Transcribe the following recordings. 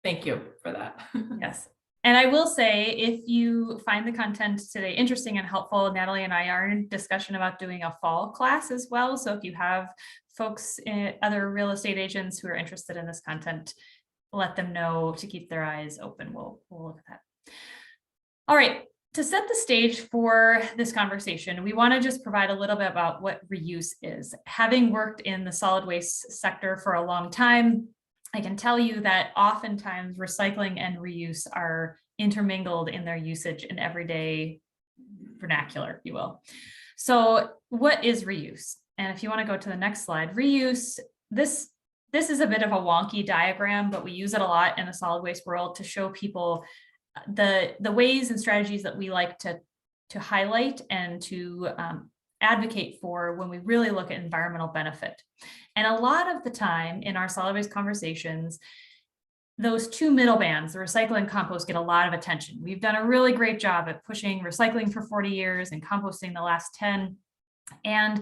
Thank you for that. Yes. And I will say, if you find the content today interesting and helpful, Natalie and I are in discussion about doing a fall class as well. So if you have folks, other real estate agents who are interested in this content, let them know to keep their eyes open. We'll look at that. All right. To set the stage for this conversation, we want to just provide a little bit about what reuse is. Having worked in the solid waste sector for a long time, I can tell you that oftentimes recycling and reuse are intermingled in their usage in everyday vernacular, if you will. So what is reuse? And if you want to go to the next slide, reuse, this is a bit of a wonky diagram, but we use it a lot in the solid waste world to show people the ways and strategies that we like to highlight and to advocate for when we really look at environmental benefit. And a lot of the time in our solid waste conversations, those two middle bands, the recycle and compost, get a lot of attention. We've done a really great job at pushing recycling for 40 years and composting the last 10. And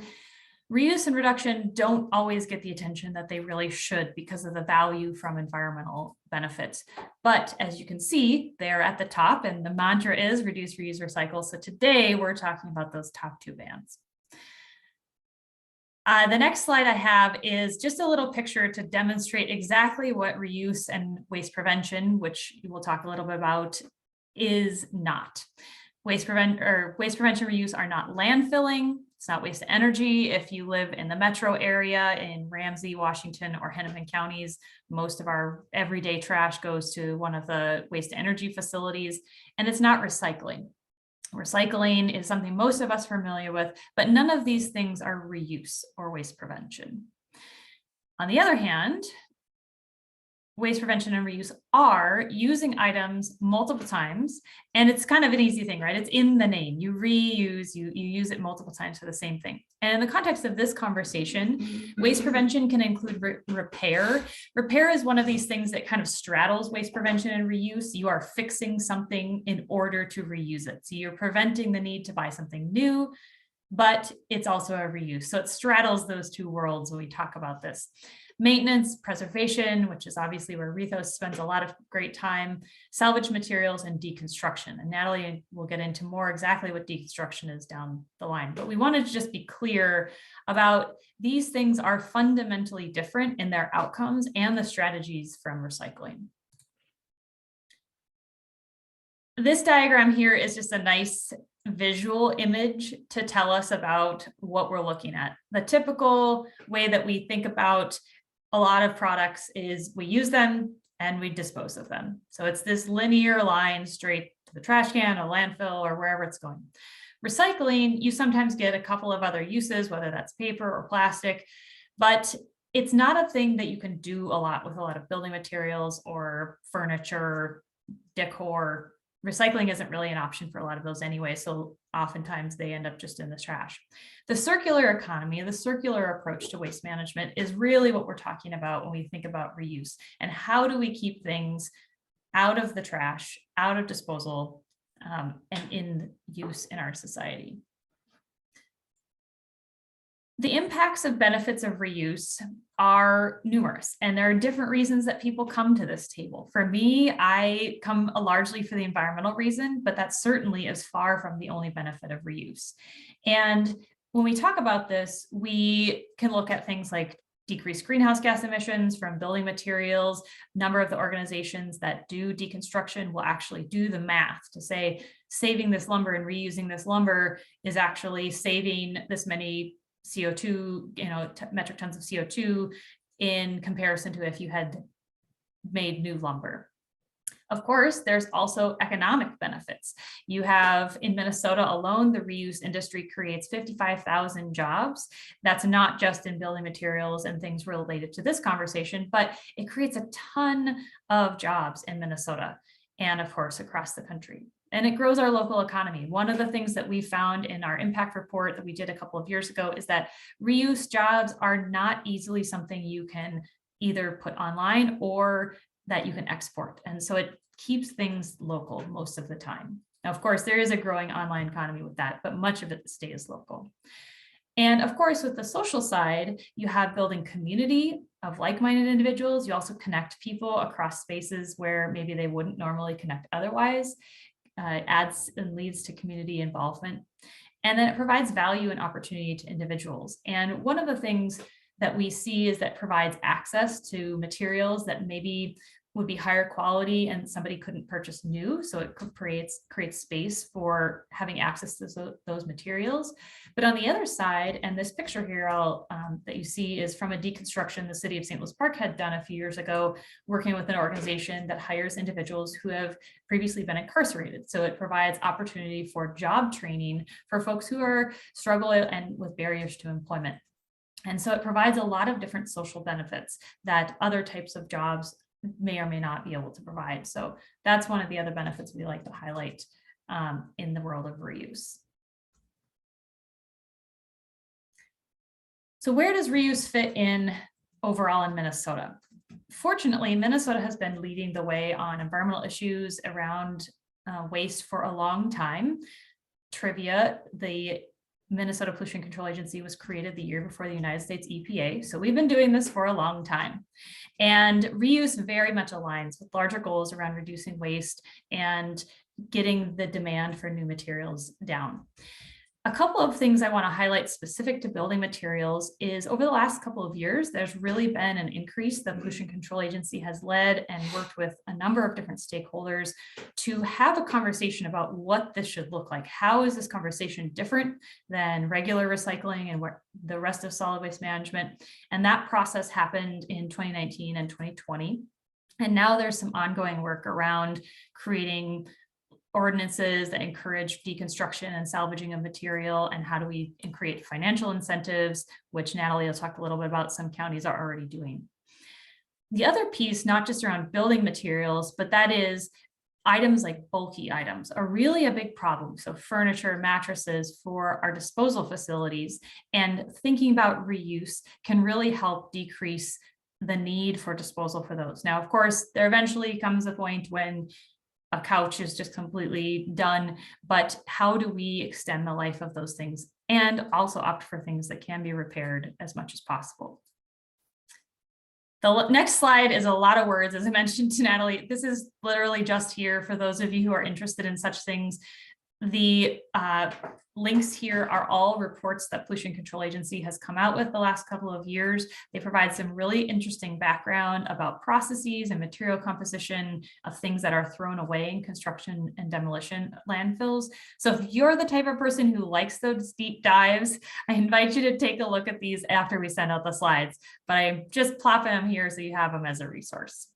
reuse and reduction don't always get the attention that they really should because of the value from environmental benefits. But as you can see, they're at the top, and the mantra is reduce, reuse, recycle. So today we're talking about those top two bands. The next slide I have is just a little picture to demonstrate exactly what reuse and waste prevention, which we'll talk a little bit about, is not. Waste prevention reuse are not landfilling. It's not waste energy. If you live in the metro area in Ramsey, Washington, or Hennepin counties, most of our everyday trash goes to one of the waste energy facilities, and it's not recycling. Recycling is something most of us are familiar with, but none of these things are reuse or waste prevention. On the other hand, waste prevention and reuse are using items multiple times, and it's kind of an easy thing, right? It's in the name. You reuse, you use it multiple times for the same thing. And in the context of this conversation, waste prevention can include repair. Repair is one of these things that kind of straddles waste prevention and reuse. You are fixing something in order to reuse it. So you're preventing the need to buy something new, but it's also a reuse. So it straddles those two worlds when we talk about this. Maintenance, preservation, which is obviously where Rethos spends a lot of great time, salvage materials, and deconstruction. And Natalie will get into more exactly what deconstruction is down the line. But we wanted to just be clear about these things are fundamentally different in their outcomes and the strategies from recycling. This diagram here is just a nice visual image to tell us about what we're looking at. The typical way that we think about a lot of products is we use them and we dispose of them. So it's this linear line straight to the trash can, a landfill, or wherever it's going. Recycling, you sometimes get a couple of other uses, whether that's paper or plastic, but it's not a thing that you can do a lot with a lot of building materials or furniture, decor. Recycling isn't really an option for a lot of those anyway, so oftentimes they end up just in the trash. The circular economy, the circular approach to waste management is really what we're talking about when we think about reuse, and how do we keep things out of the trash, out of disposal, and in use in our society. The impacts of benefits of reuse are numerous, and there are different reasons that people come to this table. For me, I come largely for the environmental reason, but that certainly is far from the only benefit of reuse. And when we talk about this, we can look at things like decreased greenhouse gas emissions from building materials. A number of the organizations that do deconstruction will actually do the math to say saving this lumber and reusing this lumber is actually saving this many CO2, metric tons of CO2 in comparison to if you had made new lumber. Of course, there's also economic benefits. You have in Minnesota alone, the reuse industry creates 55,000 jobs. That's not just in building materials and things related to this conversation, but it creates a ton of jobs in Minnesota and of course across the country. And it grows our local economy. One of the things that we found in our impact report that we did a couple of years ago is that reuse jobs are not easily something you can either put online or that you can export. And so it keeps things local most of the time. Now, of course, there is a growing online economy with that, but much of it stays local. And of course, with the social side, you have building community of like-minded individuals. You also connect people across spaces where maybe they wouldn't normally connect otherwise. It adds and leads to community involvement. And then it provides value and opportunity to individuals. And one of the things that we see is that provides access to materials that maybe would be higher quality and somebody couldn't purchase new. So it creates space for having access to those materials. But on the other side, and this picture here that you see is from a deconstruction the city of St. Louis Park had done a few years ago, working with an organization that hires individuals who have previously been incarcerated. So it provides opportunity for job training for folks who are struggling and with barriers to employment. And so it provides a lot of different social benefits that other types of jobs may or may not be able to provide. So that's one of the other benefits we like to highlight in the world of reuse. So where does reuse fit in overall in Minnesota? Fortunately, Minnesota has been leading the way on environmental issues around waste for a long time. Trivia, the Minnesota Pollution Control Agency was created the year before the United States EPA. So we've been doing this for a long time. And reuse very much aligns with larger goals around reducing waste and getting the demand for new materials down. A couple of things I want to highlight specific to building materials is over the last couple of years, there's really been an increase. The Pollution Control Agency has led and worked with a number of different stakeholders to have a conversation about what this should look like. How is this conversation different than regular recycling and what the rest of solid waste management? And that process happened in 2019 and 2020. And now there's some ongoing work around creating ordinances that encourage deconstruction and salvaging of material, and how do we create financial incentives, which Natalie will talk a little bit about, some counties are already doing. The other piece, not just around building materials, but that is items like bulky items are really a big problem. So furniture, mattresses for our disposal facilities, and thinking about reuse can really help decrease the need for disposal for those. Now, of course, there eventually comes a point when a couch is just completely done, but how do we extend the life of those things and also opt for things that can be repaired as much as possible? The next slide is a lot of words, as I mentioned to Natalie. This is literally just here for those of you who are interested in such things. The links here are all reports that Pollution Control Agency has come out with the last couple of years. They provide some really interesting background about processes and material composition of things that are thrown away in construction and demolition landfills. So if you're the type of person who likes those deep dives, I invite you to take a look at these after we send out the slides, but I'm just plopping them here so you have them as a resource.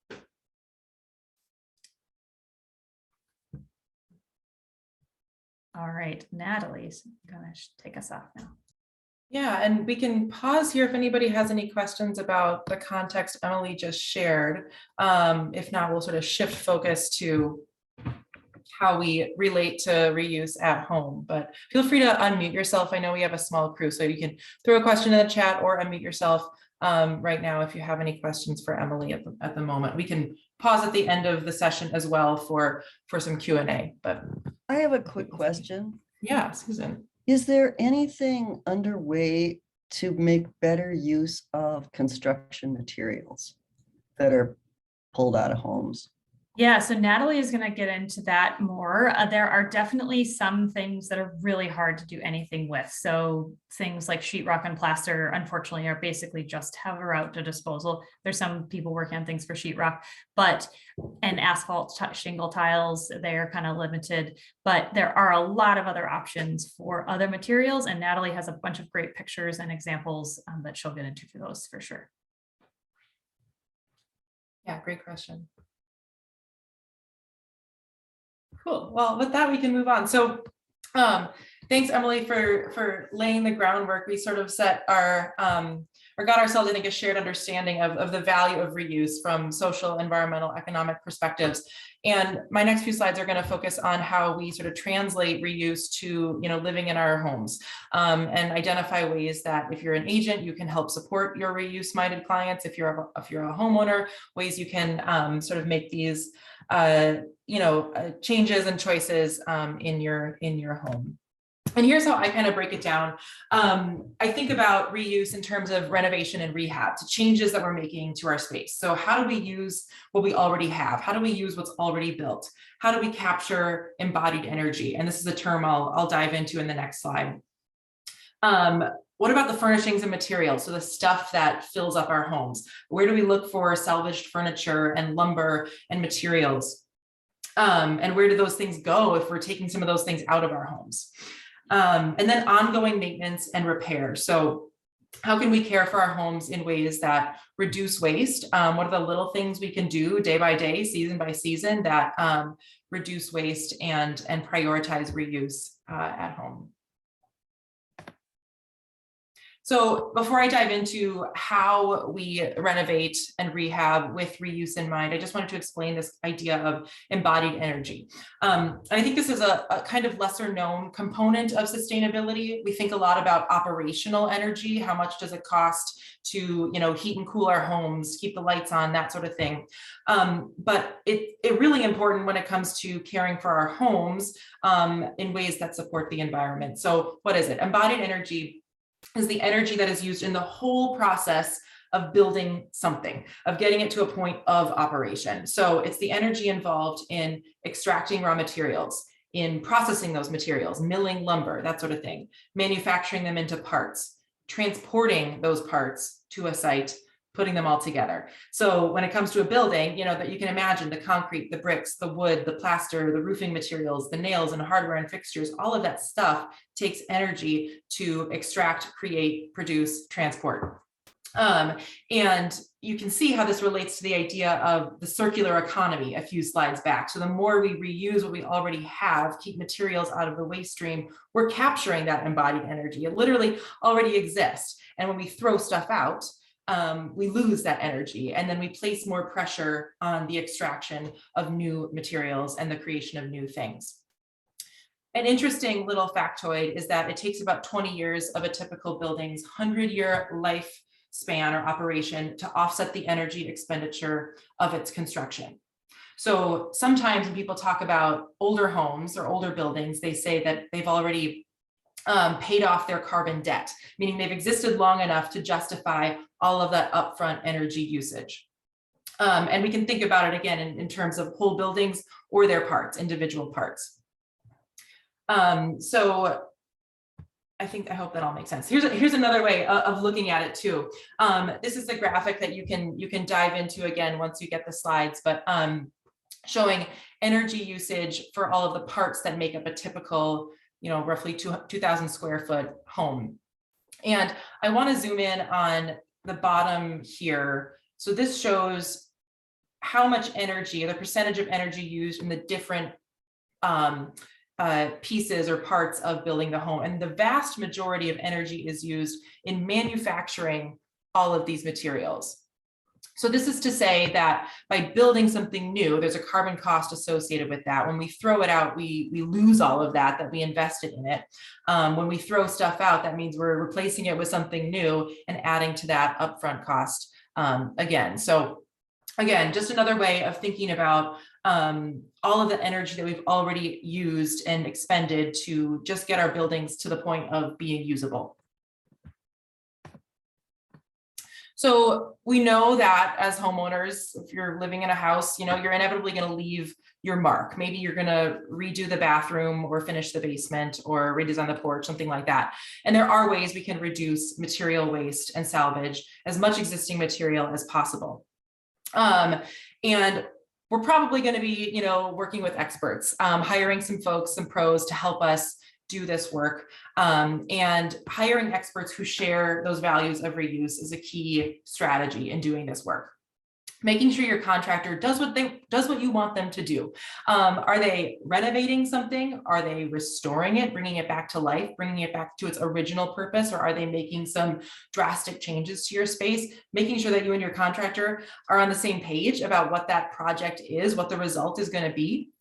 All right, Natalie's gonna take us off now. Yeah, and we can pause here if anybody has any questions about the context Emily just shared. If not, we'll sort of shift focus to how we relate to reuse at home. But feel free to unmute yourself. I know we have a small crew, so you can throw a question in the chat or unmute yourself right now if you have any questions for Emily at the moment. We can pause at the end of the session as well for some Q&A. But I have a quick question. Yeah, Susan. Is there anything underway to make better use of construction materials that are pulled out of homes? Yeah, so Natalie is going to get into that more. There are definitely some things that are really hard to do anything with. So things like sheetrock and plaster, unfortunately, are basically just have a route to disposal. There's some people working on things for sheetrock, and asphalt shingle tiles, they're kind of limited, but there are a lot of other options for other materials. And Natalie has a bunch of great pictures and examples that she'll get into for those for sure. Yeah, great question. Cool. Well, with that, we can move on. So thanks, Emily, for laying the groundwork. We sort of set our, or got ourselves, I think, a shared understanding of the value of reuse from social, environmental, economic perspectives. And my next few slides are going to focus on how we sort of translate reuse to, living in our homes, and identify ways that if you're an agent, you can help support your reuse-minded clients. If you're a homeowner, ways you can sort of make these changes and choices in your home. And here's how I kind of break it down. I think about reuse in terms of renovation and rehab, to changes that we're making to our space. So how do we use what we already have? How do we use what's already built? How do we capture embodied energy? And this is a term I'll dive into in the next slide. What about the furnishings and materials? So the stuff that fills up our homes. Where do we look for salvaged furniture and lumber and materials? And where do those things go if we're taking some of those things out of our homes? And then ongoing maintenance and repair. So how can we care for our homes in ways that reduce waste? What are the little things we can do day by day, season by season, that reduce waste and prioritize reuse at home? So before I dive into how we renovate and rehab with reuse in mind, I just wanted to explain this idea of embodied energy. I think this is a kind of lesser known component of sustainability. We think a lot about operational energy. How much does it cost to, heat and cool our homes, keep the lights on, that sort of thing. But it's really important when it comes to caring for our homes in ways that support the environment. So what is it? Embodied energy is the energy that is used in the whole process of building something, of getting it to a point of operation. So it's the energy involved in extracting raw materials, in processing those materials, milling lumber, that sort of thing, manufacturing them into parts, transporting those parts to a site, putting them all together. So when it comes to a building, that you can imagine the concrete, the bricks, the wood, the plaster, the roofing materials, the nails and hardware and fixtures, all of that stuff takes energy to extract, create, produce, transport. And you can see how this relates to the idea of the circular economy a few slides back. So the more we reuse what we already have, keep materials out of the waste stream, we're capturing that embodied energy. It literally already exists. And when we throw stuff out, we lose that energy, and then we place more pressure on the extraction of new materials and the creation of new things. An interesting little factoid is that it takes about 20 years of a typical building's 100-year lifespan or operation to offset the energy expenditure of its construction. So sometimes when people talk about older homes or older buildings, they say that they've already paid off their carbon debt, meaning they've existed long enough to justify all of that upfront energy usage. And we can think about it again in terms of whole buildings or their parts, individual parts. So I hope that all makes sense. Here's another way of looking at it too. This is the graphic that you can dive into again once you get the slides, but showing energy usage for all of the parts that make up a typical roughly 2,000 square foot home. And I want to zoom in on the bottom here. So this shows how much energy, the percentage of energy used in the different pieces or parts of building the home. And the vast majority of energy is used in manufacturing all of these materials. So this is to say that by building something new, there's a carbon cost associated with that. When we throw it out, we lose all of that we invested in it. When we throw stuff out, that means we're replacing it with something new and adding to that upfront cost again. So again, just another way of thinking about all of the energy that we've already used and expended to just get our buildings to the point of being usable. So we know that as homeowners, if you're living in a house, you're inevitably going to leave your mark. Maybe you're going to redo the bathroom or finish the basement or redesign the porch, something like that. And there are ways we can reduce material waste and salvage as much existing material as possible. And we're probably going to be, working with experts, hiring some folks, some pros to help us do this work, and hiring experts who share those values of reuse is a key strategy in doing this work. Making sure your contractor does what you want them to do. Are they renovating something? Are they restoring it, bringing it back to life, bringing it back to its original purpose? Or are they making some drastic changes to your space? Making sure that you and your contractor are on the same page about what that project is, what the result is going to be.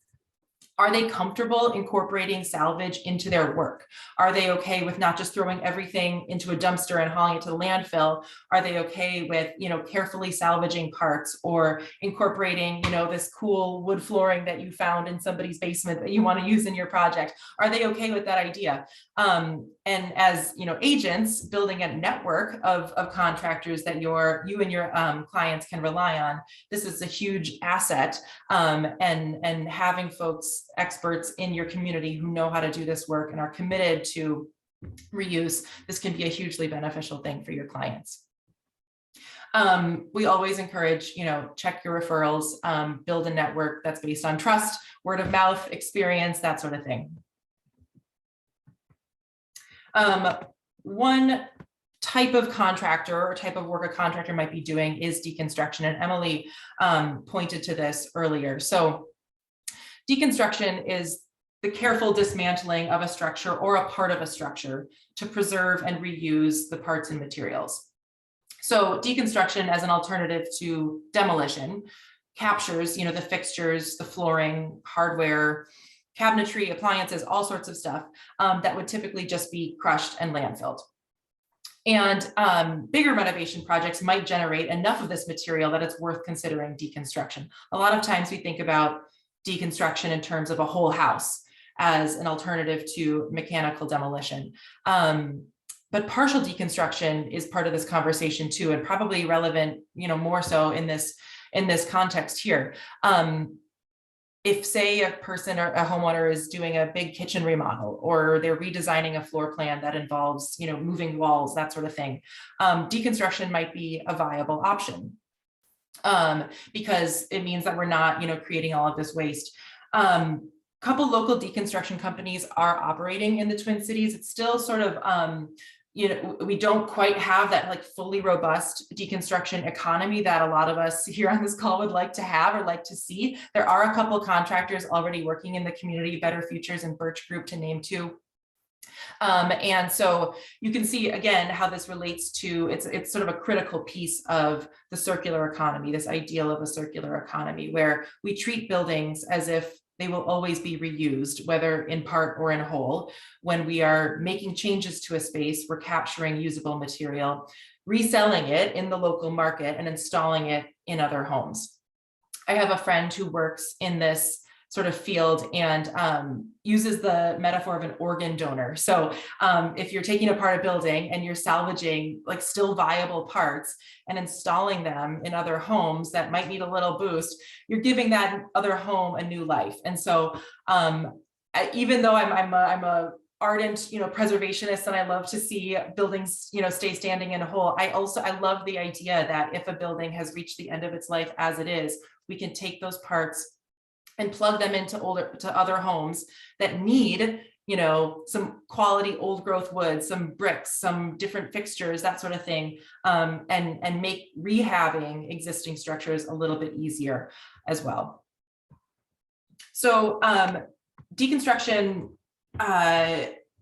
Are they comfortable incorporating salvage into their work? Are they okay with not just throwing everything into a dumpster and hauling it to the landfill? Are they okay with, carefully salvaging parts or incorporating, this cool wood flooring that you found in somebody's basement that you want to use in your project? Are they okay with that idea? And as agents, building a network of contractors that you and your clients can rely on, this is a huge asset. And having folks, experts in your community who know how to do this work and are committed to reuse, this can be a hugely beneficial thing for your clients. We always encourage, check your referrals, build a network that's based on trust, word of mouth, experience, that sort of thing. One type of contractor or type of work a contractor might be doing is deconstruction, and Emily pointed to this earlier. So deconstruction is the careful dismantling of a structure or a part of a structure to preserve and reuse the parts and materials. So deconstruction as an alternative to demolition captures, the fixtures, the flooring, hardware, cabinetry, appliances, all sorts of stuff that would typically just be crushed and landfilled. And bigger renovation projects might generate enough of this material that it's worth considering deconstruction. A lot of times we think about deconstruction in terms of a whole house as an alternative to mechanical demolition. But partial deconstruction is part of this conversation too, and probably relevant, more so in this context here. If, say, a person or a homeowner is doing a big kitchen remodel, or they're redesigning a floor plan that involves, moving walls, that sort of thing, deconstruction might be a viable option because it means that we're not, creating all of this waste. Couple local deconstruction companies are operating in the Twin Cities. It's still sort of, we don't quite have that like fully robust deconstruction economy that a lot of us here on this call would like to have or like to see. There are a couple contractors already working in the community, Better Futures and Birch Group to name two. And so you can see again how this relates to, it's sort of a critical piece of the circular economy, this ideal of a circular economy where we treat buildings as if they will always be reused, whether in part or in whole. When we are making changes to a space, we're capturing usable material, reselling it in the local market, and installing it in other homes. I have a friend who works in this sort of field and uses the metaphor of an organ donor. So if you're taking apart a building and you're salvaging like still viable parts and installing them in other homes that might need a little boost, you're giving that other home a new life. And so even though I'm a ardent, preservationist, and I love to see buildings, stay standing in a whole, I love the idea that if a building has reached the end of its life as it is, we can take those parts and plug them into other homes that need, some quality old growth wood, some bricks, some different fixtures, that sort of thing, and make rehabbing existing structures a little bit easier as well. So deconstruction,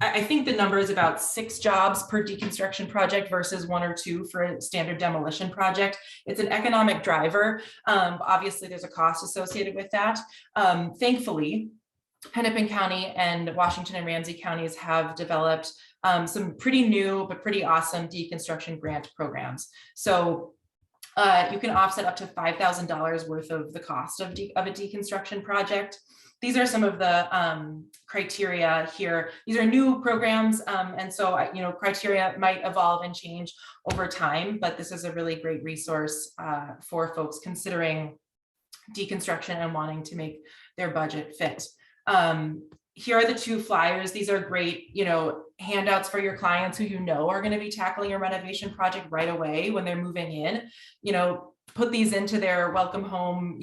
I think the number is about 6 jobs per deconstruction project versus 1 or 2 for a standard demolition project. It's an economic driver. Obviously, there's a cost associated with that. Thankfully, Hennepin County and Washington and Ramsey counties have developed some pretty new but pretty awesome deconstruction grant programs. So you can offset up to $5,000 worth of the cost of a deconstruction project. These are some of the criteria here. These are new programs, and so criteria might evolve and change over time, but this is a really great resource for folks considering deconstruction and wanting to make their budget fit. Here are the 2 flyers. These are great, handouts for your clients who are going to be tackling a renovation project right away when they're moving in. Put these into their welcome home,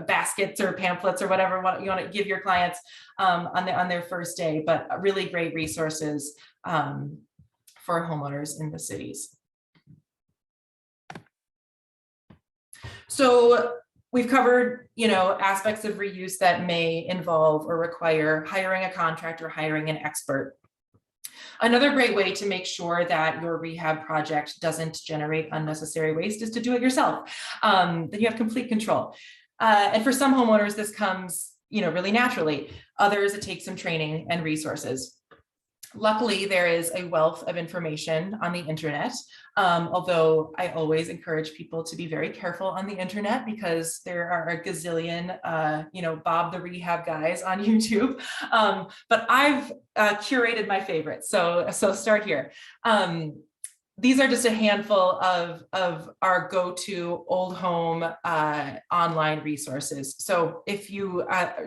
baskets or pamphlets or whatever you want to give your clients on their first day, but really great resources for homeowners in the cities. So we've covered, aspects of reuse that may involve or require hiring a contractor, hiring an expert. Another great way to make sure that your rehab project doesn't generate unnecessary waste is to do it yourself. Then you have complete control. And for some homeowners, this comes really naturally. Others, it takes some training and resources. Luckily, there is a wealth of information on the internet, although I always encourage people to be very careful on the internet because there are a gazillion, Bob the Rehab guys on YouTube. But I've curated my favorites, so start here. These are just a handful of our go-to old home online resources. So if you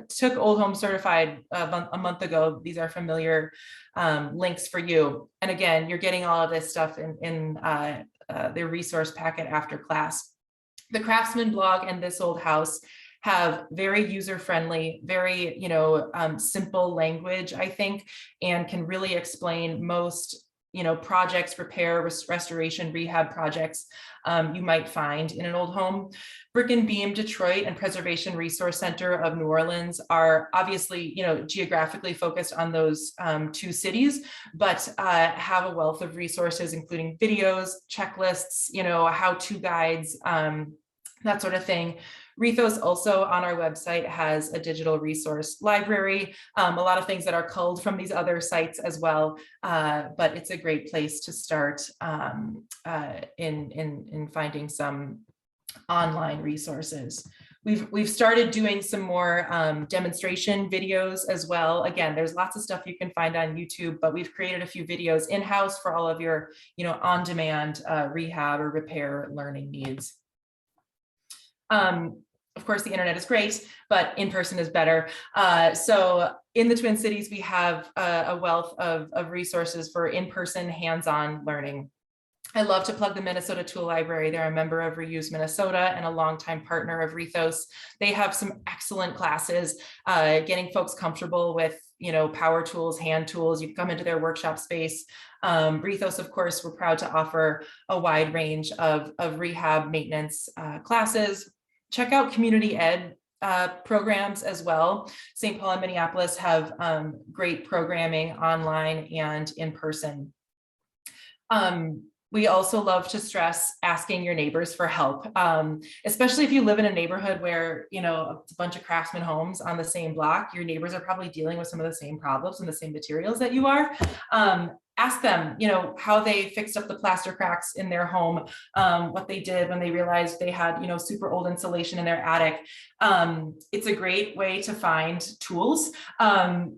took Old Home Certified a month ago, these are familiar links for you. And again, you're getting all of this stuff in their resource packet after class. The Craftsman blog and This Old House have very user-friendly, very simple language, I think, and can really explain most projects, repair, restoration, rehab projects you might find in an old home. Brick and Beam Detroit and Preservation Resource Center of New Orleans are obviously, geographically focused on those two cities, but have a wealth of resources, including videos, checklists, how-to guides, that sort of thing. Rethos also on our website has a digital resource library, a lot of things that are culled from these other sites as well, but it's a great place to start in finding some online resources. We've started doing some more demonstration videos as well. Again, there's lots of stuff you can find on YouTube, but we've created a few videos in-house for all of your on-demand rehab or repair learning needs. Of course, the internet is great, but in person is better. So in the Twin Cities, we have a wealth of resources for in-person hands-on learning. I love to plug the Minnesota Tool Library. They're a member of Reuse Minnesota and a longtime partner of Rethos. They have some excellent classes, getting folks comfortable with power tools, hand tools. You can come into their workshop space. Rethos, of course, we're proud to offer a wide range of rehab maintenance classes. Check out community ed programs as well. St. Paul and Minneapolis have great programming online and in person. We also love to stress asking your neighbors for help, especially if you live in a neighborhood where, a bunch of craftsman homes on the same block. Your neighbors are probably dealing with some of the same problems and the same materials that you are. Ask them, how they fixed up the plaster cracks in their home, what they did when they realized they had, super old insulation in their attic. It's a great way to find tools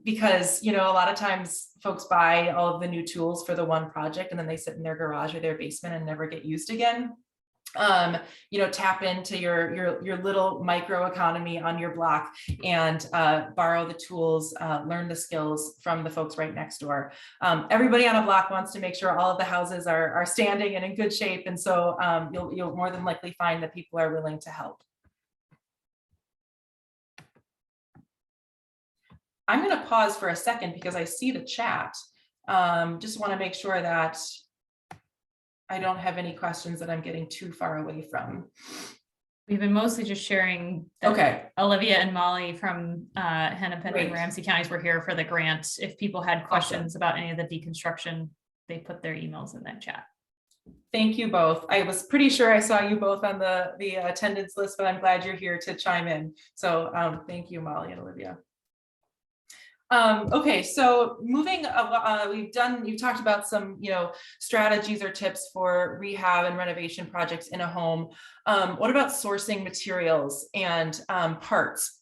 because, a lot of times folks buy all of the new tools for the one project and then they sit in their garage or their basement and never get used again. Tap into your little micro economy on your block and borrow the tools, learn the skills from the folks right next door. Everybody on a block wants to make sure all of the houses are standing and in good shape, and so you'll more than likely find that people are willing to help. I'm going to pause for a second because I see the chat. Just want to make sure that I don't have any questions that I'm getting too far away from. We've been mostly just sharing that Okay. Olivia and Molly from Hennepin Great. and Ramsey counties were here for the grant. If people had questions about any of the deconstruction, they put their emails in that chat. Thank you both. I was pretty sure I saw you both on the attendance list, but I'm glad you're here to chime in. So thank you, Molly and Olivia. Okay, so moving, you've talked about some, strategies or tips for rehab and renovation projects in a home. What about sourcing materials and parts?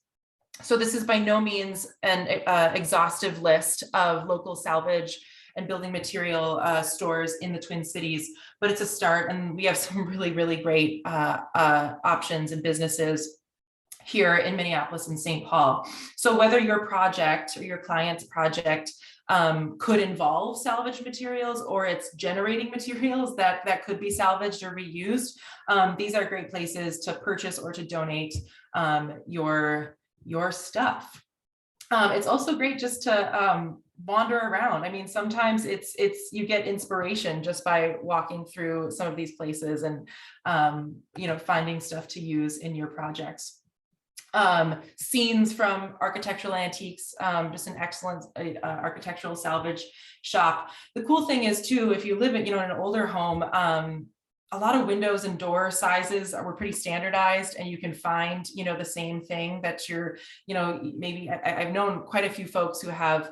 So this is by no means an exhaustive list of local salvage and building material stores in the Twin Cities, but it's a start, and we have some really, really great options and businesses here in Minneapolis and St. Paul. So whether your project or your client's project could involve salvage materials, or it's generating materials that could be salvaged or reused, these are great places to purchase or to donate your stuff. It's also great just to wander around. I mean, sometimes it's you get inspiration just by walking through some of these places and finding stuff to use in your projects. Scenes from Architectural Antiques, just an excellent architectural salvage shop. The cool thing is too, if you live in an older home, a lot of windows and door sizes were pretty standardized, and you can find, the same thing that you're, maybe I've known quite a few folks who have,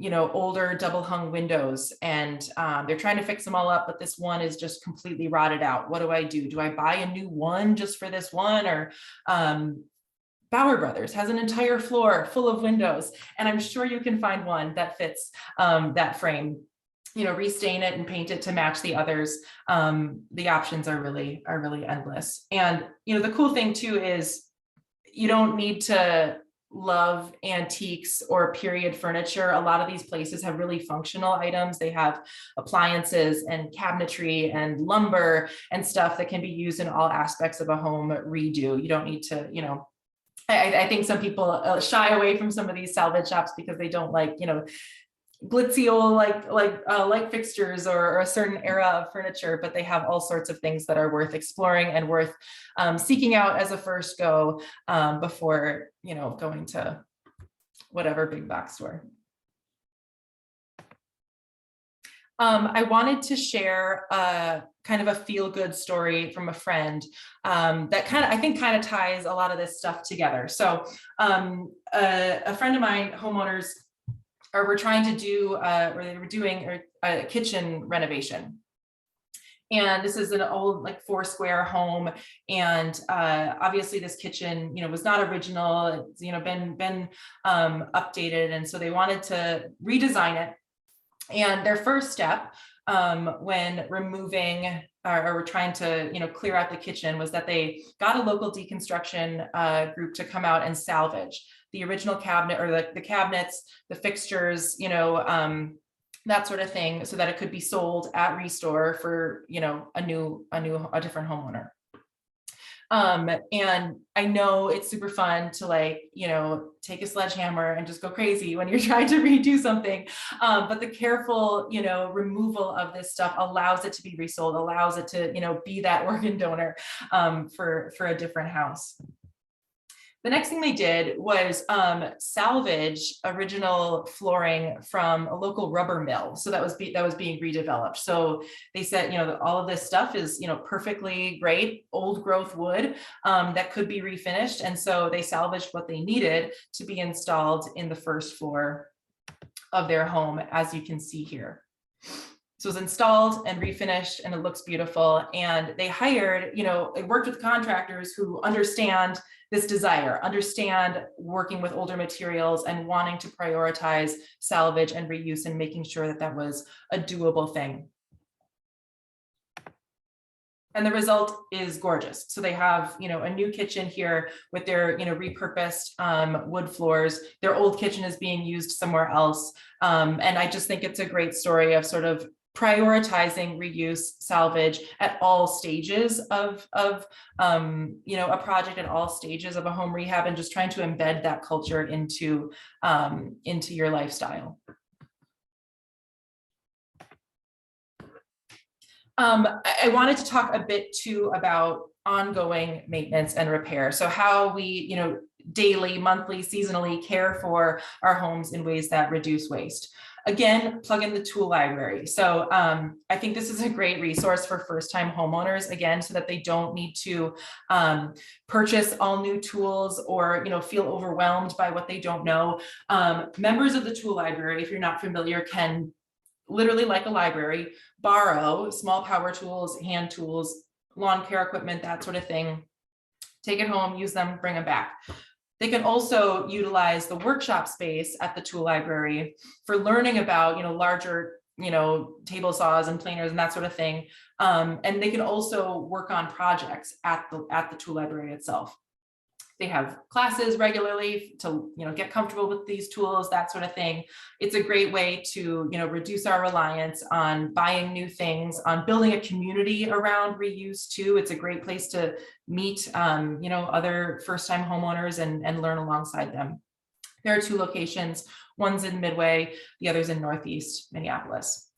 older double hung windows, and they're trying to fix them all up, but this one is just completely rotted out. What do I do? Do I buy a new one just for this one? Or Bauer Brothers has an entire floor full of windows, and I'm sure you can find one that fits that frame. Restain it and paint it to match the others. The options are really endless. And the cool thing too is you don't need to love antiques or period furniture. A lot of these places have really functional items. They have appliances and cabinetry and lumber and stuff that can be used in all aspects of a home redo. You don't need to, I think some people shy away from some of these salvage shops because they don't like, glitzy old light fixtures or a certain era of furniture, but they have all sorts of things that are worth exploring and worth seeking out as a first go before going to whatever big box store. I wanted to share kind of a feel-good story from a friend that I think ties a lot of this stuff together. So a friend of mine, homeowners, were trying to do, or they were doing a kitchen renovation. And this is an old 4-square home. And obviously this kitchen, was not original. It's, been updated. And so they wanted to redesign it. And their first step when removing or trying to, clear out the kitchen was that they got a local deconstruction group to come out and salvage the original cabinet or the cabinets, the fixtures, that sort of thing, so that it could be sold at Restore for, a different homeowner. And I know it's super fun to take a sledgehammer and just go crazy when you're trying to redo something. But the careful, removal of this stuff allows it to be resold, allows it to, be that organ donor for a different house. The next thing they did was salvage original flooring from a local rubber mill. So that was being redeveloped. So they said, all of this stuff is, perfectly great old growth wood that could be refinished. And so they salvaged what they needed to be installed in the first floor of their home, as you can see here. So it was installed and refinished, and it looks beautiful. And they hired, they worked with contractors who understand this desire, understand working with older materials and wanting to prioritize salvage and reuse, and making sure that that was a doable thing. And the result is gorgeous. So they have, a new kitchen here with their, repurposed wood floors. Their old kitchen is being used somewhere else. And I just think it's a great story of sort of prioritizing reuse, salvage at all stages of a project, at all stages of a home rehab, and just trying to embed that culture into your lifestyle. I wanted to talk a bit too about ongoing maintenance and repair. So how we, daily, monthly, seasonally care for our homes in ways that reduce waste. Again, plug in the tool library. So I think this is a great resource for first-time homeowners, again, so that they don't need to purchase all new tools or feel overwhelmed by what they don't know. Members of the tool library, if you're not familiar, can literally, like a library, borrow small power tools, hand tools, lawn care equipment, that sort of thing, take it home, use them, bring them back. They can also utilize the workshop space at the tool library for learning about, larger, table saws and planers and that sort of thing. And they can also work on projects at the tool library itself. They have classes regularly to, get comfortable with these tools, that sort of thing. It's a great way to, reduce our reliance on buying new things, on building a community around reuse too. It's a great place to meet, other first-time homeowners and learn alongside them. There are 2 locations. One's in Midway, the other's in Northeast Minneapolis.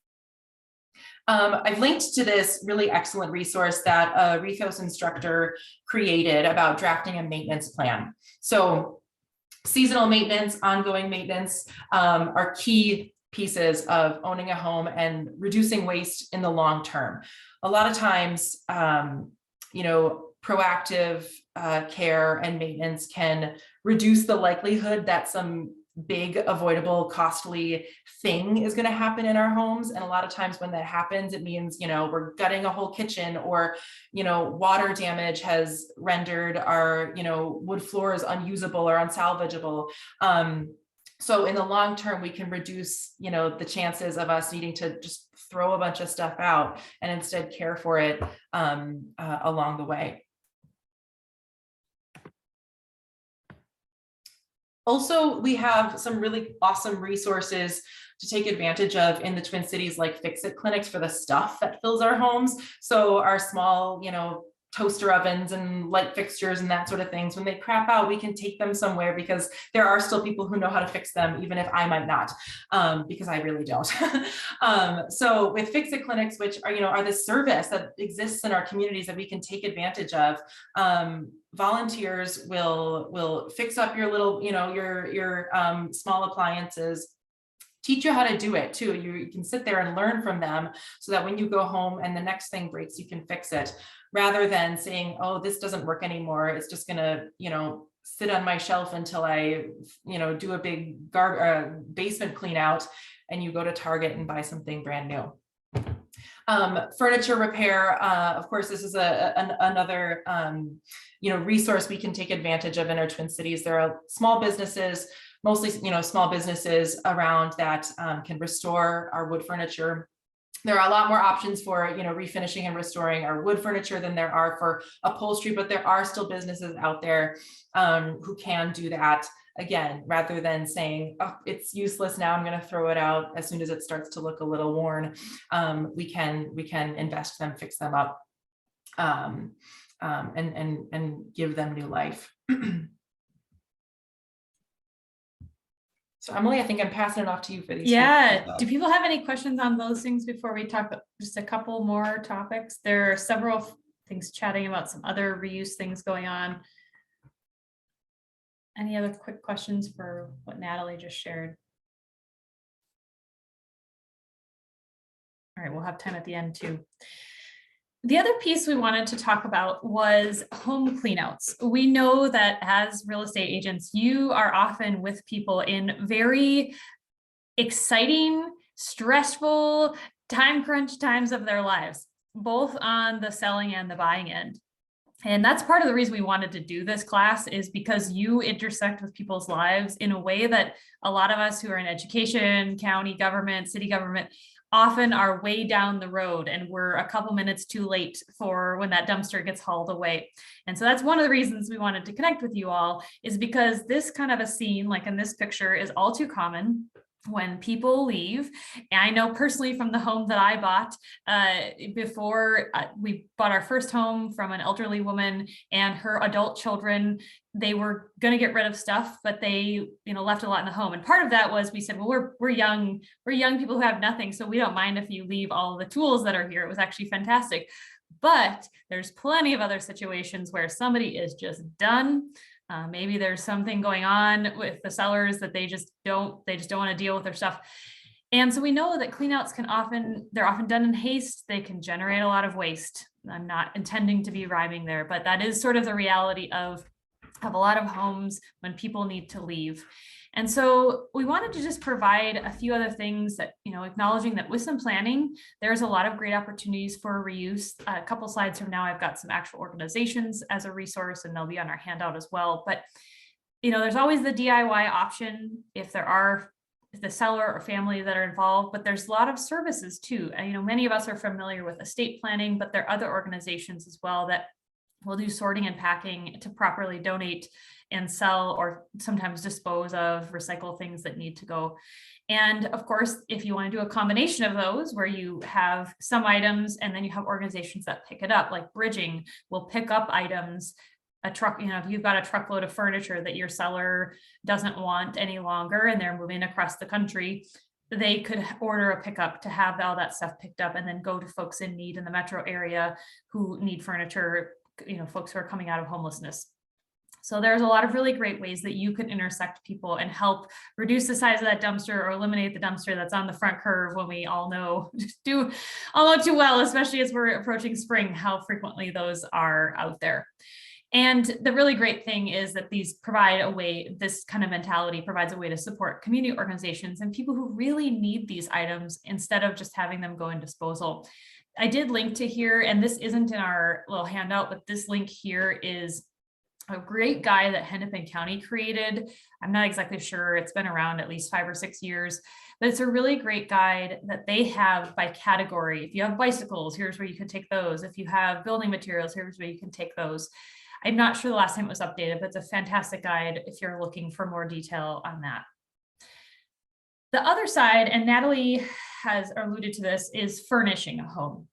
I've linked to this really excellent resource that a Rethos instructor created about drafting a maintenance plan. So seasonal maintenance, ongoing maintenance are key pieces of owning a home and reducing waste in the long term. A lot of times, proactive care and maintenance can reduce the likelihood that some big, avoidable, costly thing is going to happen in our homes. And a lot of times when that happens, it means, we're gutting a whole kitchen, or, water damage has rendered our, wood floors unusable or unsalvageable. So in the long term, we can reduce, the chances of us needing to just throw a bunch of stuff out and instead care for it along the way. Also, we have some really awesome resources to take advantage of in the Twin Cities, like fix-it clinics for the stuff that fills our homes. So our small, toaster ovens and light fixtures and that sort of things, when they crap out, we can take them somewhere, because there are still people who know how to fix them, even if I might not, because I really don't. So with fix-it clinics, which are this service that exists in our communities that we can take advantage of, volunteers will fix up your little, your small appliances, teach you how to do it too. You can sit there and learn from them, so that when you go home and the next thing breaks, you can fix it, rather than saying, oh, this doesn't work anymore. It's just gonna, sit on my shelf until I, do a big basement clean out, and you go to Target and buy something brand new. Furniture repair, of course, this is another resource we can take advantage of in our Twin Cities. There are small businesses, mostly small businesses around that can restore our wood furniture. There are a lot more options for refinishing and restoring our wood furniture than there are for upholstery, but there are still businesses out there who can do that. Again, rather than saying, oh, it's useless now, I'm going to throw it out as soon as it starts to look a little worn, we can invest them, fix them up, and give them new life. So Emily, I think I'm passing it off to you for these. Yeah. Do people have any questions on those things before we talk just a couple more topics? There are several things chatting about some other reuse things going on. Any other quick questions for what Natalie just shared? All right, we'll have time at the end too. The other piece we wanted to talk about was home cleanouts. We know that as real estate agents, you are often with people in very exciting, stressful, time crunch times of their lives, both on the selling and the buying end. And that's part of the reason we wanted to do this class, is because you intersect with people's lives in a way that a lot of us who are in education, county government, city government, often are way down the road, and we're a couple minutes too late for when that dumpster gets hauled away. And so that's one of the reasons we wanted to connect with you all, is because this kind of a scene, like in this picture, is all too common when people leave. And I know personally from the home that I bought before we bought our first home from an elderly woman and her adult children. They were going to get rid of stuff, but they, left a lot in the home. And part of that was, we said, well, we're young people who have nothing, so we don't mind if you leave all the tools that are here. It was actually fantastic. But there's plenty of other situations where somebody is just done. Maybe there's something going on with the sellers that they just don't want to deal with their stuff. And so we know that cleanouts they're often done in haste. They can generate a lot of waste. I'm not intending to be rhyming there, but that is sort of the reality of a lot of homes when people need to leave. And so we wanted to just provide a few other things that, acknowledging that with some planning, there's a lot of great opportunities for reuse. A couple slides from now, I've got some actual organizations as a resource, and they'll be on our handout as well. But, there's always the DIY option if there are the seller or family that are involved, but there's a lot of services too. And, many of us are familiar with estate planning, but there are other organizations as well that will do sorting and packing to properly donate and sell, or sometimes dispose of, recycle things that need to go. And of course, if you want to do a combination of those, where you have some items and then you have organizations that pick it up, like Bridging will pick up items, a truck, if you've got a truckload of furniture that your seller doesn't want any longer and they're moving across the country, they could order a pickup to have all that stuff picked up and then go to folks in need in the metro area who need furniture, folks who are coming out of homelessness. So there's a lot of really great ways that you can intersect people and help reduce the size of that dumpster or eliminate the dumpster that's on the front curve when we all know too well, especially as we're approaching spring, how frequently those are out there. And the really great thing is that these provide a way, this kind of mentality provides a way to support community organizations and people who really need these items instead of just having them go in disposal. I did link to here, and this isn't in our little handout, but this link here is a great guide that Hennepin County created. I'm not exactly sure, it's been around at least 5 or 6 years, but it's a really great guide that they have by category. If you have bicycles, here's where you can take those. If you have building materials, here's where you can take those. I'm not sure the last time it was updated, but it's a fantastic guide if you're looking for more detail on that. The other side, and Natalie has alluded to this, is furnishing a home.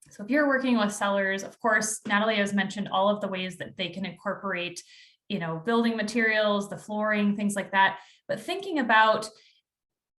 So if you're working with sellers, of course, Natalie has mentioned all of the ways that they can incorporate, building materials, the flooring, things like that. But thinking about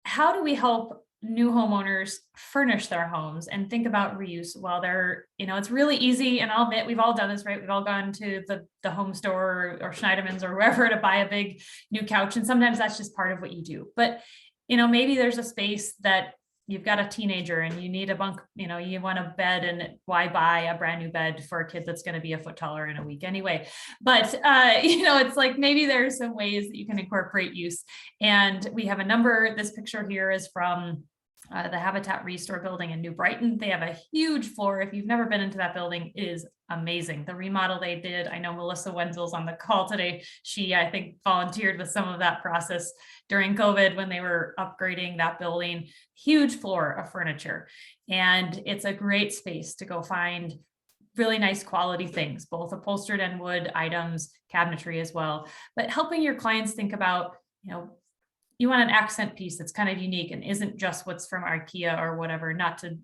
how do we help new homeowners furnish their homes and think about reuse while they're, it's really easy. And I'll admit, we've all done this, right? We've all gone to the home store or Schneiderman's or wherever to buy a big new couch. And sometimes that's just part of what you do. But, maybe there's a space that you've got a teenager and you need a bunk, you want a bed, and why buy a brand new bed for a kid that's going to be a foot taller in a week anyway. But, it's like maybe there's some ways that you can incorporate use. And we have a number. This picture here is from the Habitat Restore building in New Brighton. They have a huge floor. If you've never been into that building, it is amazing. The remodel they did, I know Melissa Wenzel's on the call today. She, I think, volunteered with some of that process during COVID when they were upgrading that building. Huge floor of furniture. And it's a great space to go find really nice quality things, both upholstered and wood items, cabinetry as well. But helping your clients think about, you want an accent piece that's kind of unique and isn't just what's from IKEA or whatever, not to,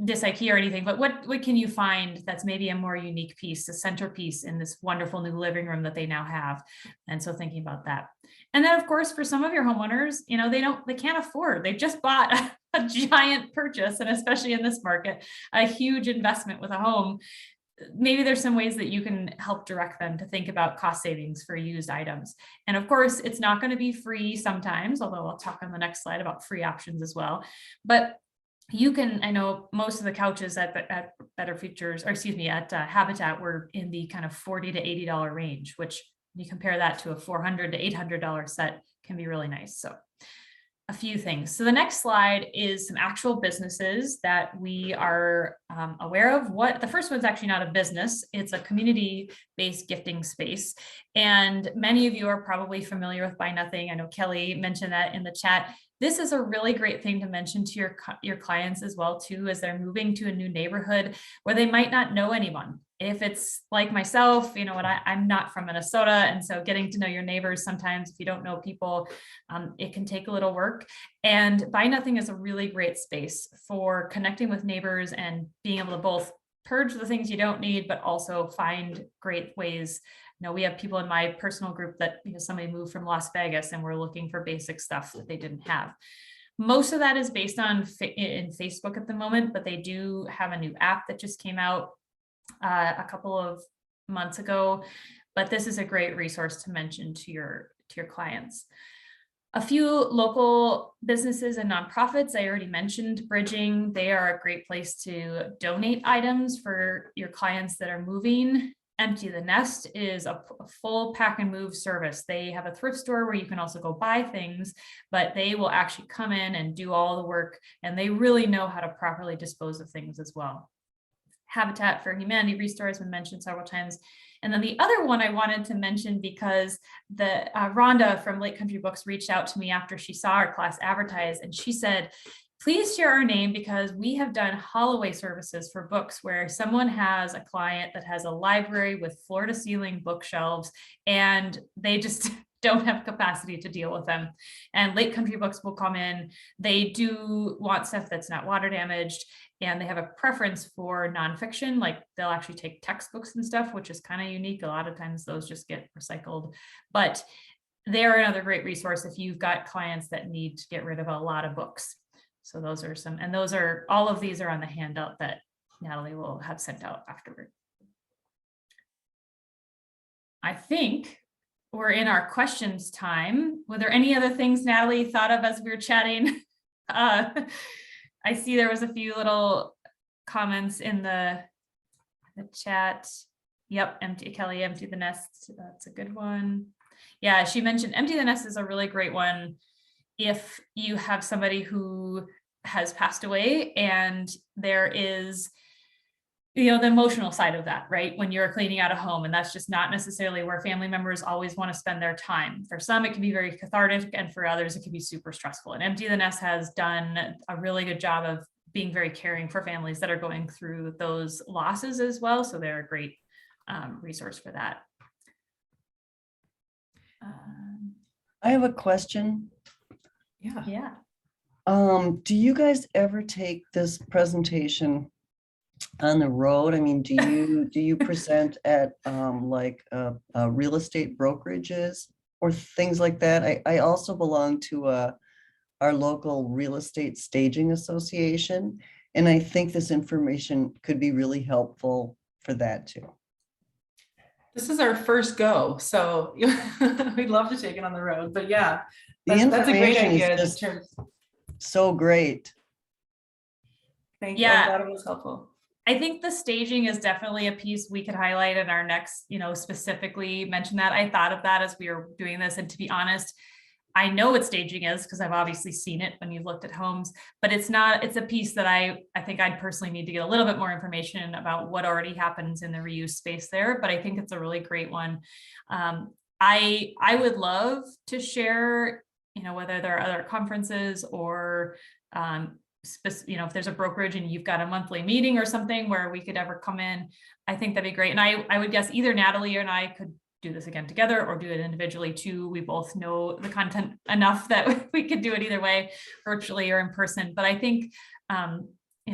diss IKEA or anything, but what can you find that's maybe a more unique piece, a centerpiece in this wonderful new living room that they now have. And so thinking about that. And then of course, for some of your homeowners, they can't afford, they just bought a giant purchase. And especially in this market, a huge investment with a home. Maybe there's some ways that you can help direct them to think about cost savings for used items. And of course, it's not going to be free sometimes, although I'll talk on the next slide about free options as well. But you can, I know most of the couches at Better Futures, or excuse me, at Habitat were in the kind of $40 to $80 range, which when you compare that to a $400 to $800 set can be really nice. So a few things. So the next slide is some actual businesses that we are aware of. The first one's actually not a business, it's a community-based gifting space. And many of you are probably familiar with Buy Nothing. I know Kelly mentioned that in the chat. This is a really great thing to mention to your clients as well, too, as they're moving to a new neighborhood where they might not know anyone. If it's like myself, I'm not from Minnesota. And so getting to know your neighbors, sometimes if you don't know people, it can take a little work. And Buy Nothing is a really great space for connecting with neighbors and being able to both purge the things you don't need, but also find great ways. We have people in my personal group that, somebody moved from Las Vegas and we're looking for basic stuff that they didn't have. Most of that is based on in Facebook at the moment, but they do have a new app that just came out a couple of months ago. But this is a great resource to mention to your clients. A few local businesses and nonprofits, I already mentioned Bridging. They are a great place to donate items for your clients that are moving. Empty the Nest is a full pack and move service. They have a thrift store where you can also go buy things, but they will actually come in and do all the work, and they really know how to properly dispose of things as well. Habitat for Humanity Restore has been mentioned several times. And then the other one I wanted to mention because the Rhonda from Lake Country Books reached out to me after she saw our class advertised, and she said, please share our name because we have done haul-away services for books where someone has a client that has a library with floor-to-ceiling bookshelves and they just don't have capacity to deal with them. And Lake Country Books will come in. They do want stuff that's not water damaged, and they have a preference for nonfiction. Like they'll actually take textbooks and stuff, which is kind of unique. A lot of times those just get recycled, but they're another great resource if you've got clients that need to get rid of a lot of books. So those are some, and all of these are on the handout that Natalie will have sent out afterward. I think we're in our questions time. Were there any other things Natalie thought of as we were chatting? I see there was a few little comments in the chat. Yep, Kelly, empty the nest. That's a good one. Yeah, she mentioned empty the nest is a really great one if you have somebody who has passed away and there is, the emotional side of that, right? When you're cleaning out a home, and that's just not necessarily where family members always want to spend their time. For some, it can be very cathartic, and for others, it can be super stressful. And Empty the Nest has done a really good job of being very caring for families that are going through those losses as well. So they're a great resource for that. I have a question. Yeah. Do you guys ever take this presentation on the road? I mean, do you present at real estate brokerages or things like that? I also belong to our local real estate staging association, and I think this information could be really helpful for that too. This is our first go, so we'd love to take it on the road, but yeah, that's a great information idea. is just so great. Thank you. Yeah. I'm glad it was helpful. I think the staging is definitely a piece we could highlight in our next, specifically mention that. I thought of that as we were doing this. And to be honest, I know what staging is because I've obviously seen it when you've looked at homes, but it's a piece that I think I'd personally need to get a little bit more information about what already happens in the reuse space there. But I think it's a really great one. I would love to share, whether there are other conferences or, if there's a brokerage and you've got a monthly meeting or something where we could ever come in, I think that'd be great. And I would guess either Natalie and I could do this again together or do it individually too. We both know the content enough that we could do it either way, virtually or in person. But I think,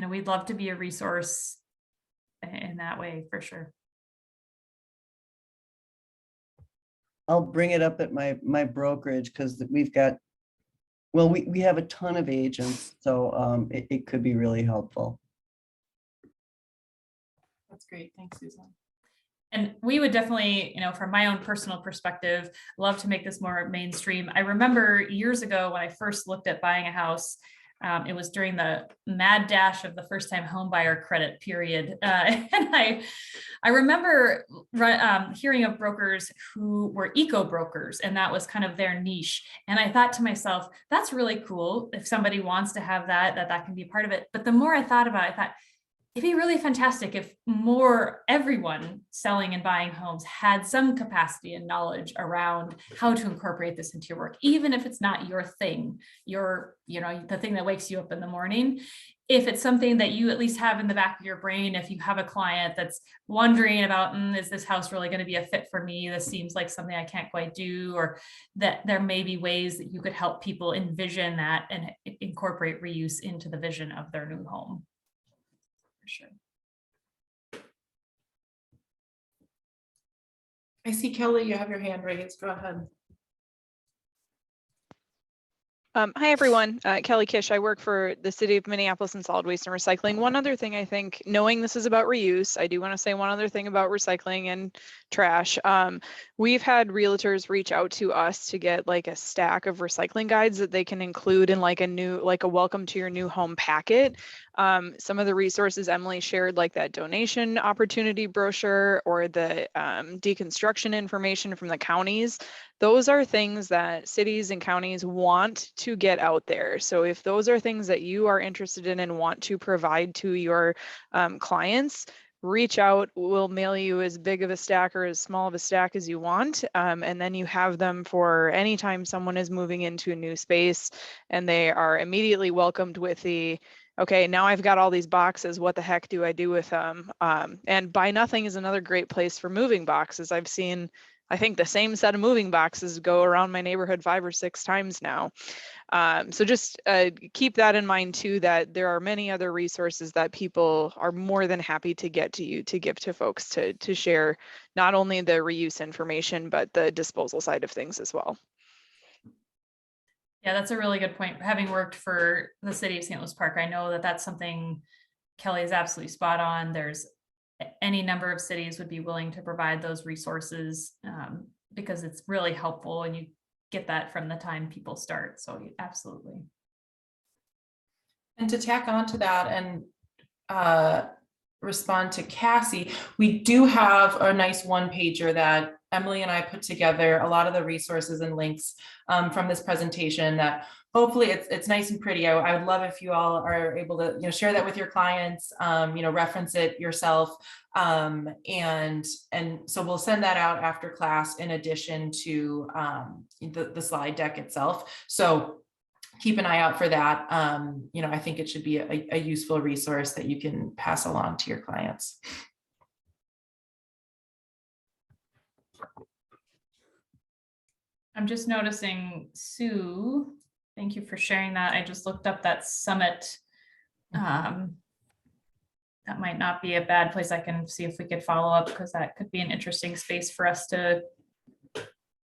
we'd love to be a resource in that way for sure. I'll bring it up at my brokerage because we've got, well, we have a ton of agents, so it could be really helpful. That's great. Thanks, Susan. And we would definitely, from my own personal perspective, love to make this more mainstream. I remember years ago when I first looked at buying a house, it was during the mad dash of the first-time home buyer credit period. And I remember hearing of brokers who were eco brokers, and that was kind of their niche. And I thought to myself, that's really cool. If somebody wants to have that can be part of it. But the more I thought about it, I thought, it'd be really fantastic if everyone selling and buying homes had some capacity and knowledge around how to incorporate this into your work, even if it's not your thing, the thing that wakes you up in the morning. If it's something that you at least have in the back of your brain, if you have a client that's wondering about, is this house really going to be a fit for me? This seems like something I can't quite do, or that there may be ways that you could help people envision that and incorporate reuse into the vision of their new home. For sure. I see Kelly, you have your hand raised. Go ahead. Hi, everyone. Kelly Kish. I work for the City of Minneapolis and Solid Waste and Recycling. One other thing, I think, knowing this is about reuse, I do want to say one other thing about recycling and trash. We've had realtors reach out to us to get like a stack of recycling guides that they can include in like a welcome to your new home packet. Some of the resources Emily shared, like that donation opportunity brochure or the deconstruction information from the counties, those are things that cities and counties want to get out there. So if those are things that you are interested in and want to provide to your clients, reach out. We'll mail you as big of a stack or as small of a stack as you want. And then you have them for anytime someone is moving into a new space and they are immediately welcomed with the, okay, now I've got all these boxes, what the heck do I do with them? And Buy Nothing is another great place for moving boxes. I've seen, I think, the same set of moving boxes go around my neighborhood 5 or 6 times now. So just keep that in mind too, that there are many other resources that people are more than happy to get to you to give to folks to share not only the reuse information, but the disposal side of things as well. Yeah, that's a really good point. Having worked for the city of St. Louis Park, I know that that's something Kelly is absolutely spot on. There's any number of cities would be willing to provide those resources, because it's really helpful and you get that from the time people start. So absolutely. And to tack on to that and respond to Cassie, we do have a nice one pager that Emily and I put together, a lot of the resources and links from this presentation that hopefully it's nice and pretty. I would love if you all are able to share that with your clients, reference it yourself. And so we'll send that out after class in addition to the slide deck itself. So keep an eye out for that. I think it should be a useful resource that you can pass along to your clients. I'm just noticing, Sue, thank you for sharing that. I just looked up that summit. That might not be a bad place. I can see if we could follow up, because that could be an interesting space for us to,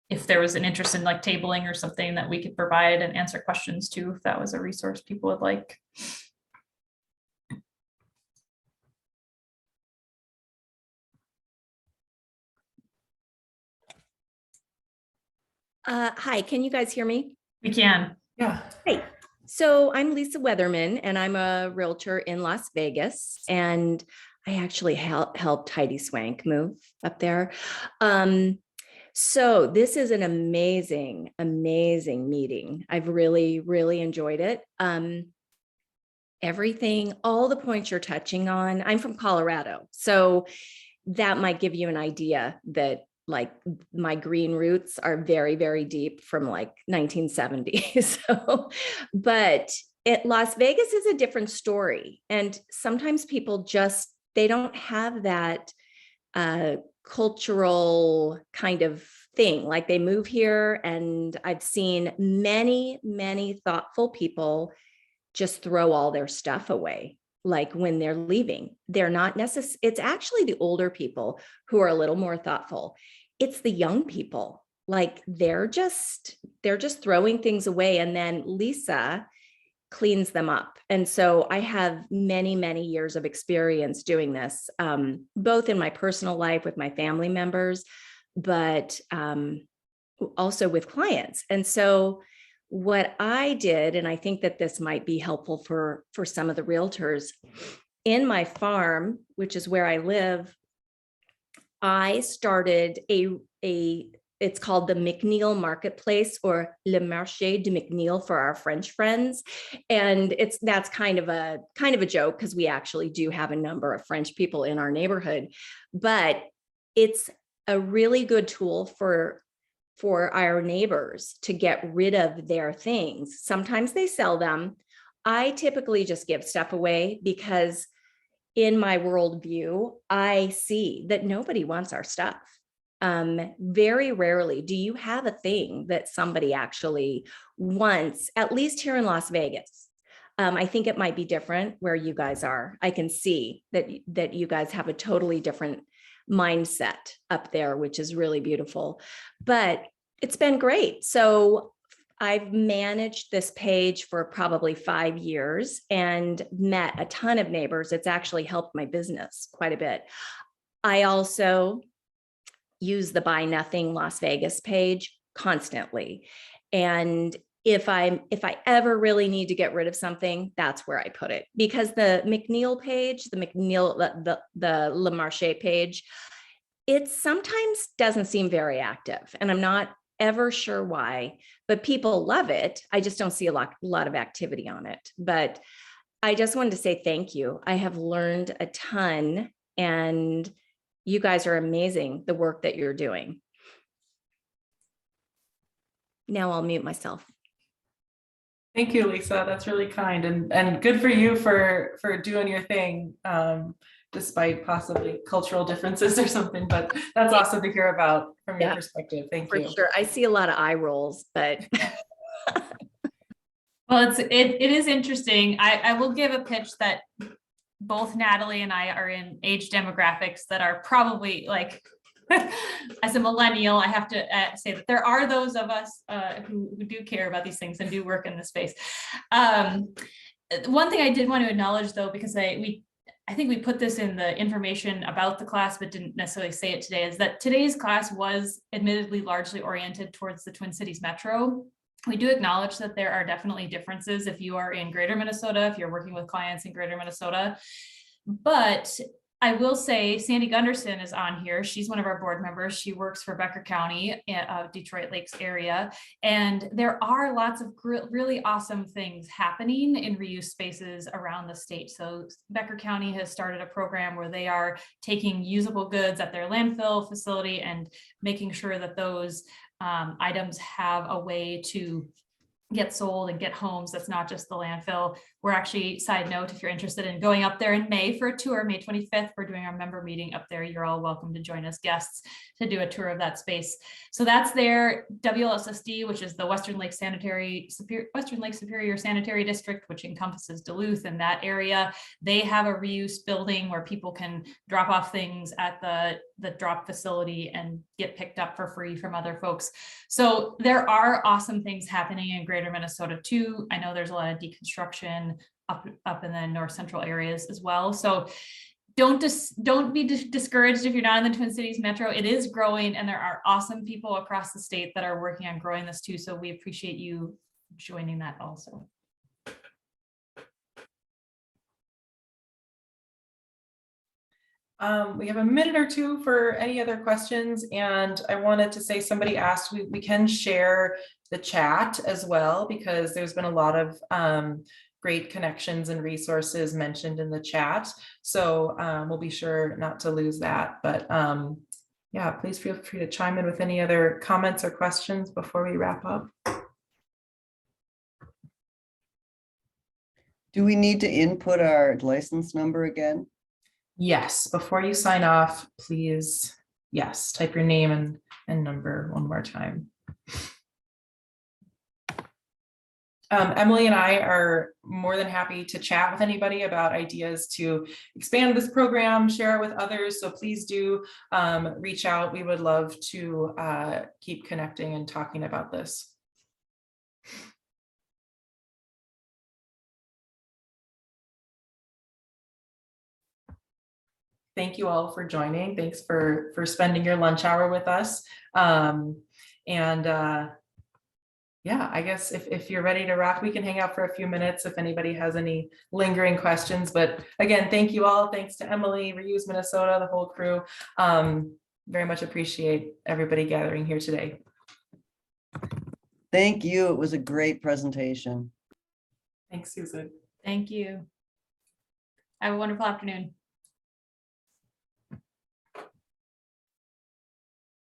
if there was an interest in like tabling or something that we could provide and answer questions to, if that was a resource people would like. Hi, can you guys hear me? We can. Yeah. Hey, so I'm Lisa Weatherman, and I'm a realtor in Las Vegas, and I actually helped Heidi Swank move up there. So this is an amazing, amazing meeting. I've really, really enjoyed it. Everything, all the points you're touching on, I'm from Colorado, so that might give you an idea that like my green roots are very, very deep from like 1970. So, but Las Vegas is a different story. And sometimes people just, they don't have that cultural kind of thing. Like they move here, and I've seen many, many thoughtful people just throw all their stuff away. Like when they're leaving, they're not necessarily, it's actually the older people who are a little more thoughtful. It's the young people, like they're just throwing things away, and then Lisa cleans them up. And so I have many, many years of experience doing this, both in my personal life with my family members, but also with clients. And so what I did, and I think that this might be helpful for some of the realtors, in my farm, which is where I live, I started it's called the McNeil Marketplace, or Le Marché de McNeil for our French friends. And that's kind of a joke, because we actually do have a number of French people in our neighborhood, but it's a really good tool for our neighbors to get rid of their things. Sometimes they sell them. I typically just give stuff away, because in my worldview, I see that nobody wants our stuff. Very rarely do you have a thing that somebody actually wants, at least here in Las Vegas. I think it might be different where you guys are. I can see that you guys have a totally different mindset up there, which is really beautiful, but it's been great. So I've managed this page for probably 5 years and met a ton of neighbors. It's actually helped my business quite a bit. I also use the Buy Nothing Las Vegas page constantly. And if I ever really need to get rid of something, that's where I put it, because the McNeil page, the Le Marché page, it sometimes doesn't seem very active, and I'm not ever sure why, but people love it. I just don't see a lot of activity on it. But I just wanted to say thank you. I have learned a ton, and you guys are amazing, the work that you're doing. Now I'll mute myself. Thank you, Lisa. That's really kind, and good for you for doing your thing, despite possibly cultural differences or something. But that's awesome to hear about from your perspective. Thank you. For sure. I see a lot of eye rolls, but well, it is interesting. I will give a pitch that both Natalie and I are in age demographics that are probably like, as a millennial, I have to say that there are those of us who do care about these things and do work in this space. One thing I did want to acknowledge, though, because I think we put this in the information about the class, but didn't necessarily say it today, is that today's class was admittedly largely oriented towards the Twin Cities Metro. We do acknowledge that there are definitely differences if you are in Greater Minnesota, if you're working with clients in Greater Minnesota. But I will say Sandy Gunderson is on here. She's one of our board members. She works for Becker County, Detroit Lakes area. And there are lots of really awesome things happening in reuse spaces around the state. So Becker County has started a program where they are taking usable goods at their landfill facility and making sure that those items have a way to get sold and get homes. That's not just the landfill. We're actually, side note, if you're interested in going up there in May for a tour, May 25th, we're doing our member meeting up there. You're all welcome to join us guests to do a tour of that space. So that's their WLSSD, which is the Western Lake Superior Sanitary District, which encompasses Duluth and that area. They have a reuse building where people can drop off things at the drop facility and get picked up for free from other folks. So there are awesome things happening in Greater Minnesota too. I know there's a lot of deconstruction up in the north central areas as well. So don't be discouraged if you're not in the Twin Cities Metro. It is growing, and there are awesome people across the state that are working on growing this too. So we appreciate you joining that also. We have a minute or two for any other questions, and I wanted to say, somebody asked, we can share the chat as well, because there's been a lot of great connections and resources mentioned in the chat. So we'll be sure not to lose that. But yeah, please feel free to chime in with any other comments or questions before we wrap up. Do we need to input our license number again? Yes, before you sign off, please, yes, type your name and number one more time. Emily and I are more than happy to chat with anybody about ideas to expand this program, share it with others. So please do reach out. We would love to keep connecting and talking about this. Thank you all for joining. Thanks for spending your lunch hour with us. Yeah, I guess if you're ready to rock, we can hang out for a few minutes if anybody has any lingering questions. But again, thank you all. Thanks to Emily, Reuse Minnesota, the whole crew. Very much appreciate everybody gathering here today. Thank you. It was a great presentation. Thanks, Susan. Thank you. Have a wonderful afternoon.